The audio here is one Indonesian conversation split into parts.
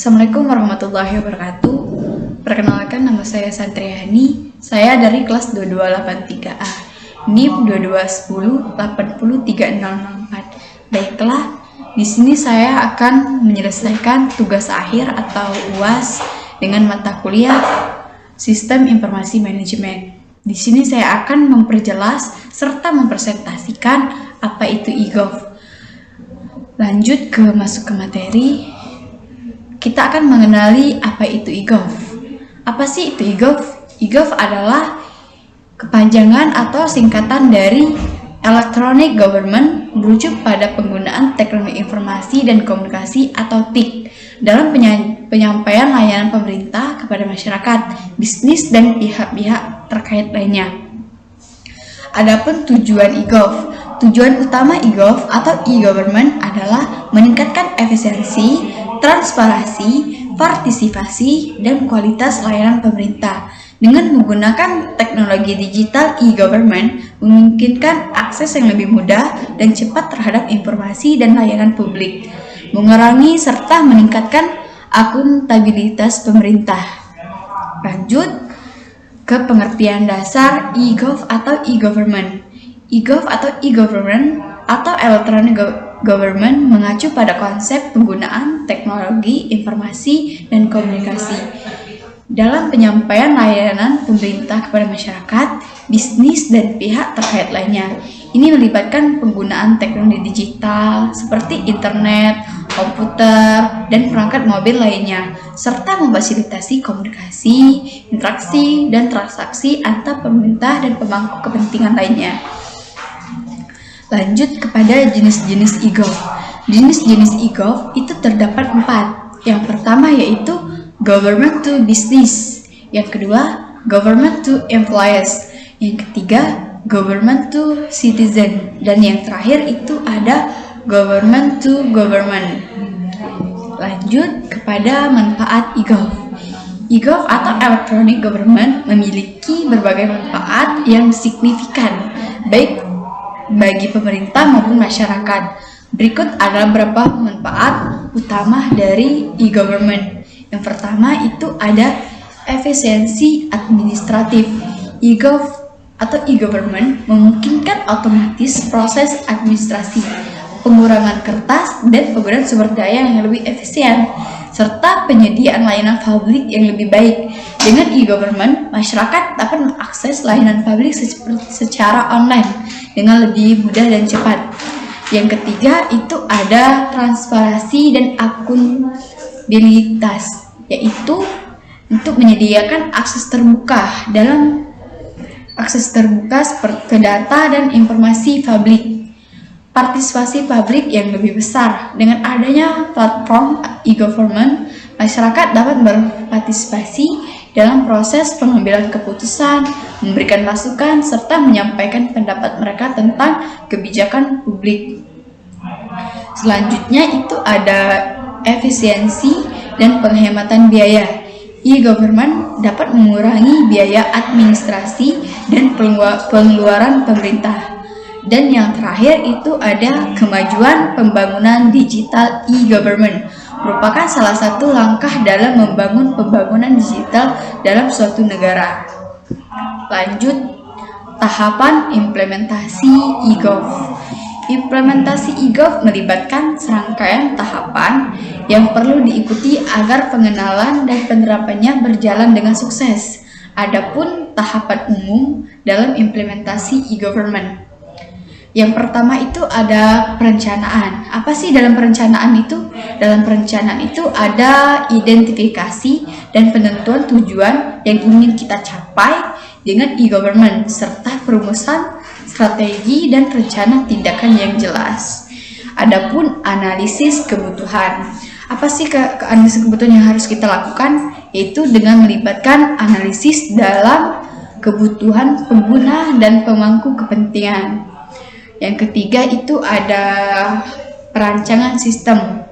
Assalamualaikum warahmatullahi wabarakatuh. Perkenalkan, nama saya Santriani. Saya dari kelas 2283A, NIM 2210-80304. Baiklah, di sini saya akan menyelesaikan tugas akhir atau UAS dengan mata kuliah Sistem Informasi Manajemen. Di sini saya akan memperjelas serta mempresentasikan apa itu e-gov. Lanjut masuk ke materi. Kita akan mengenali apa itu e-gov. Apa sih itu e-gov? E-gov adalah kepanjangan atau singkatan dari Electronic Government, merujuk pada penggunaan teknologi informasi dan komunikasi atau TIK dalam penyampaian layanan pemerintah kepada masyarakat, bisnis, dan pihak-pihak terkait lainnya. Adapun tujuan e-gov. Tujuan utama e-gov atau e-government adalah meningkatkan efisiensi, transparansi, partisipasi, dan kualitas layanan pemerintah. Dengan menggunakan teknologi digital, e-government memungkinkan akses yang lebih mudah dan cepat terhadap informasi dan layanan publik, mengurangi serta meningkatkan akuntabilitas pemerintah. Lanjut ke pengertian dasar e-gov atau e-government. E-gov atau e-government atau electronic government mengacu pada konsep penggunaan teknologi informasi dan komunikasi dalam penyampaian layanan pemerintah kepada masyarakat, bisnis, dan pihak terkait lainnya. Ini melibatkan penggunaan teknologi digital seperti internet, komputer, dan perangkat mobil lainnya, serta memfasilitasi komunikasi, interaksi, dan transaksi antar pemerintah dan pemangku kepentingan lainnya. Lanjut kepada jenis-jenis e-gov. Jenis-jenis e-gov itu terdapat 4. Yang pertama yaitu government to business. Yang kedua, government to employees. Yang ketiga, government to citizen. Dan yang terakhir itu ada government to government. Lanjut kepada manfaat e-gov. E-gov atau electronic government memiliki berbagai manfaat yang signifikan, baik bagi pemerintah maupun masyarakat. Berikut adalah beberapa manfaat utama dari e-government. Yang pertama itu ada efisiensi administratif. E-gov atau e-government memungkinkan otomatis proses administrasi, pengurangan kertas, dan penggunaan sumber daya yang lebih efisien, serta penyediaan layanan publik yang lebih baik. Dengan e-government, masyarakat dapat mengakses layanan publik secara online dengan lebih mudah dan cepat. Yang ketiga itu ada transparansi dan akuntabilitas, yaitu untuk menyediakan akses terbuka ke data dan informasi publik. Partisipasi publik yang lebih besar. Dengan adanya platform e-government, masyarakat dapat berpartisipasi dalam proses pengambilan keputusan, memberikan masukan, serta menyampaikan pendapat mereka tentang kebijakan publik. Selanjutnya itu ada efisiensi dan penghematan biaya. E-government dapat mengurangi biaya administrasi dan pengeluaran pemerintah. Dan yang terakhir itu ada kemajuan pembangunan digital e-government, merupakan salah satu langkah dalam membangun pembangunan digital dalam suatu negara. Lanjut, tahapan implementasi e-gov. Implementasi e-gov melibatkan serangkaian tahapan yang perlu diikuti agar pengenalan dan penerapannya berjalan dengan sukses. Adapun tahapan umum dalam implementasi e-government. Yang pertama itu ada perencanaan. Apa sih dalam perencanaan itu? Dalam perencanaan itu ada identifikasi dan penentuan tujuan yang ingin kita capai dengan e-government, serta perumusan strategi dan rencana tindakan yang jelas. Adapun analisis kebutuhan. Apa sih analisis kebutuhan yang harus kita lakukan? Yaitu dengan melibatkan analisis dalam kebutuhan pengguna dan pemangku kepentingan. Yang ketiga itu ada perancangan sistem.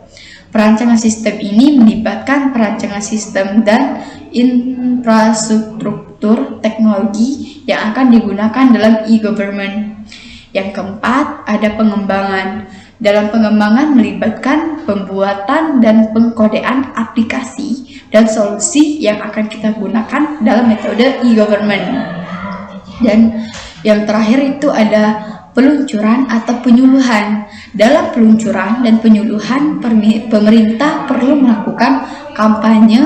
Perancangan sistem ini melibatkan perancangan sistem dan infrastruktur teknologi yang akan digunakan dalam e-government. Yang keempat ada pengembangan. dalam pengembangan melibatkan pembuatan dan pengkodean aplikasi dan solusi yang akan kita gunakan dalam metode e-government. Dan yang terakhir itu ada peluncuran atau penyuluhan. Dalam peluncuran dan penyuluhan, pemerintah perlu melakukan kampanye,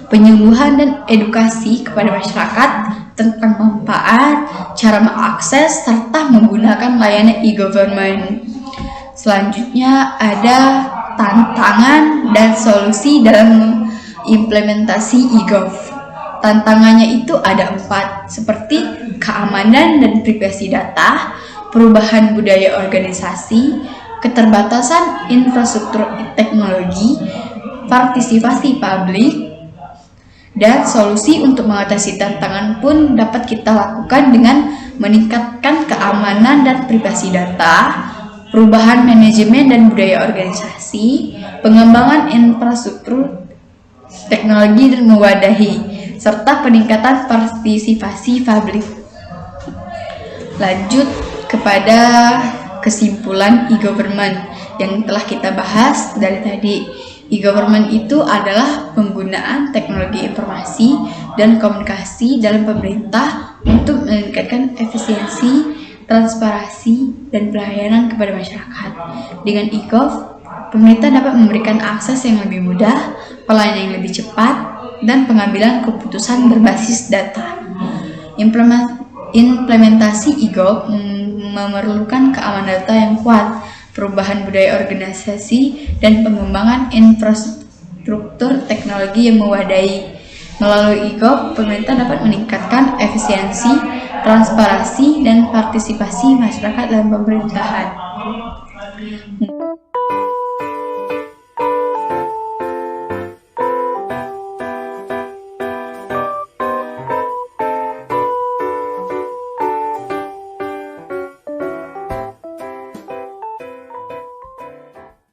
penyuluhan dan edukasi kepada masyarakat tentang manfaat, cara mengakses, serta menggunakan layanan e-government. Selanjutnya ada tantangan dan solusi dalam implementasi e-gov. Tantangannya itu ada 4, seperti keamanan dan privasi data, perubahan budaya organisasi, keterbatasan infrastruktur teknologi, partisipasi publik, dan solusi untuk mengatasi tantangan pun dapat kita lakukan dengan meningkatkan keamanan dan privasi data, perubahan manajemen dan budaya organisasi, pengembangan infrastruktur teknologi dan mewadahi, serta peningkatan partisipasi publik. Lanjut kepada kesimpulan e-government yang telah kita bahas dari tadi. E-government itu adalah penggunaan teknologi informasi dan komunikasi dalam pemerintah untuk meningkatkan efisiensi, transparansi, dan pelayanan kepada masyarakat. Dengan e-gov, pemerintah dapat memberikan akses yang lebih mudah, pelayanan yang lebih cepat, dan pengambilan keputusan berbasis data. Implementasi e-gov memerlukan keamanan data yang kuat, perubahan budaya organisasi, dan pengembangan infrastruktur teknologi yang mewadai. Melalui e-gov, pemerintah dapat meningkatkan efisiensi, transparansi, dan partisipasi masyarakat dalam pemerintahan.